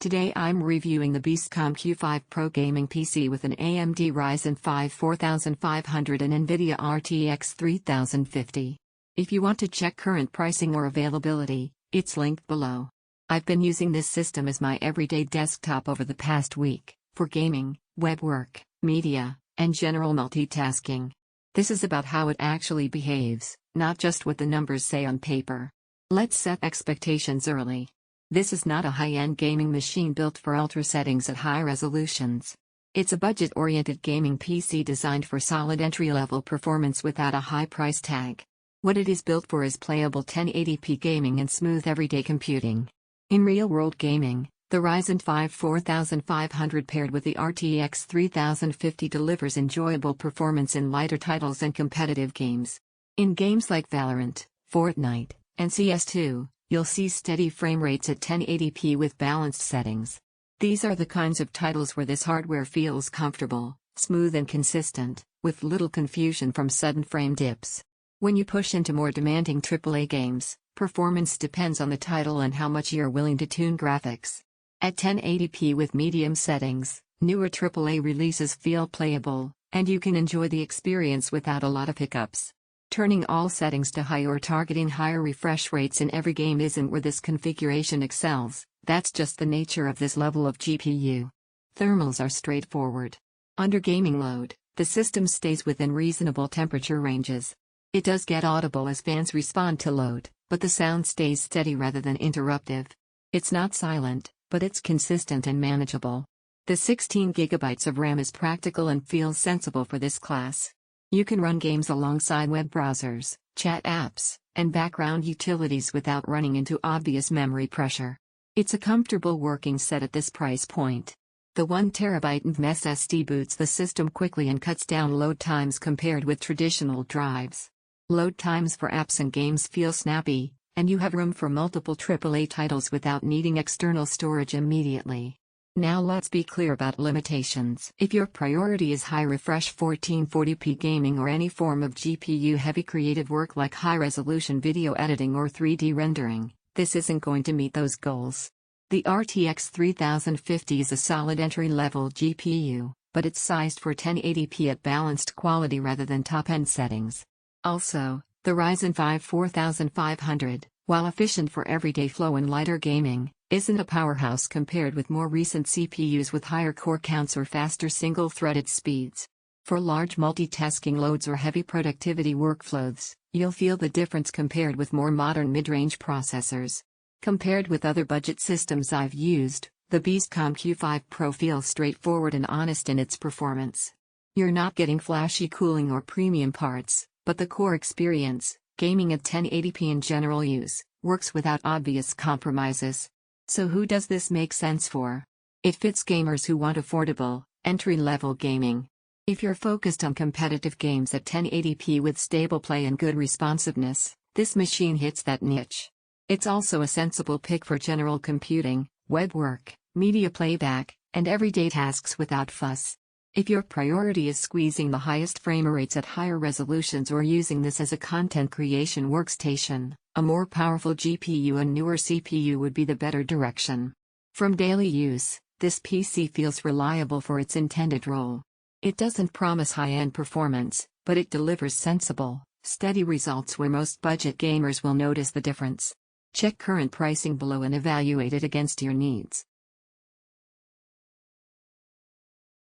Today I'm reviewing the BEASTCOM Q5 Pro gaming PC with an AMD Ryzen 5 4500 and NVIDIA RTX 3050. If you want to check current pricing or availability, it's linked below. I've been using this system as my everyday desktop over the past week, for gaming, web work, media, and general multitasking. This is about how it actually behaves, not just what the numbers say on paper. Let's set expectations early. This is not a high-end gaming machine built for ultra settings at high resolutions. It's a budget-oriented gaming PC designed for solid entry-level performance without a high price tag. What it is built for is playable 1080p gaming and smooth everyday computing. In real-world gaming, the Ryzen 5 4500 paired with the RTX 3050 delivers enjoyable performance in lighter titles and competitive games. In games like Valorant, Fortnite, and CS2, you'll see steady frame rates at 1080p with balanced settings. These are the kinds of titles where this hardware feels comfortable, smooth and consistent, with little confusion from sudden frame dips. When you push into more demanding AAA games, performance depends on the title and how much you're willing to tune graphics. At 1080p with medium settings, newer AAA releases feel playable, and you can enjoy the experience without a lot of hiccups. Turning all settings to high or targeting higher refresh rates in every game isn't where this configuration excels, that's just the nature of this level of GPU. Thermals are straightforward. Under gaming load, the system stays within reasonable temperature ranges. It does get audible as fans respond to load, but the sound stays steady rather than interruptive. It's not silent, but it's consistent and manageable. The 16 GB of RAM is practical and feels sensible for this class. You can run games alongside web browsers, chat apps, and background utilities without running into obvious memory pressure. It's a comfortable working set at this price point. The 1TB NVMe SSD boots the system quickly and cuts down load times compared with traditional drives. Load times for apps and games feel snappy, and you have room for multiple AAA titles without needing external storage immediately. Now let's be clear about limitations. If your priority is high refresh 1440p gaming or any form of GPU-heavy creative work like high-resolution video editing or 3D rendering, this isn't going to meet those goals. The RTX 3050 is a solid entry-level GPU, but it's sized for 1080p at balanced quality rather than top-end settings. Also, the Ryzen 5 4500, while efficient for everyday flow and lighter gaming, isn't a powerhouse compared with more recent CPUs with higher core counts or faster single-threaded speeds. For large multitasking loads or heavy productivity workflows, you'll feel the difference compared with more modern mid-range processors. Compared with other budget systems I've used, the BEASTCOM Q5 Pro feels straightforward and honest in its performance. You're not getting flashy cooling or premium parts, but the core experience, gaming at 1080p in general use, works without obvious compromises. So who does this make sense for? It fits gamers who want affordable, entry-level gaming. If you're focused on competitive games at 1080p with stable play and good responsiveness, this machine hits that niche. It's also a sensible pick for general computing, web work, media playback, and everyday tasks without fuss. If your priority is squeezing the highest frame rates at higher resolutions or using this as a content creation workstation, a more powerful GPU and newer CPU would be the better direction. From daily use, this PC feels reliable for its intended role. It doesn't promise high-end performance, but it delivers sensible, steady results where most budget gamers will notice the difference. Check current pricing below and evaluate it against your needs.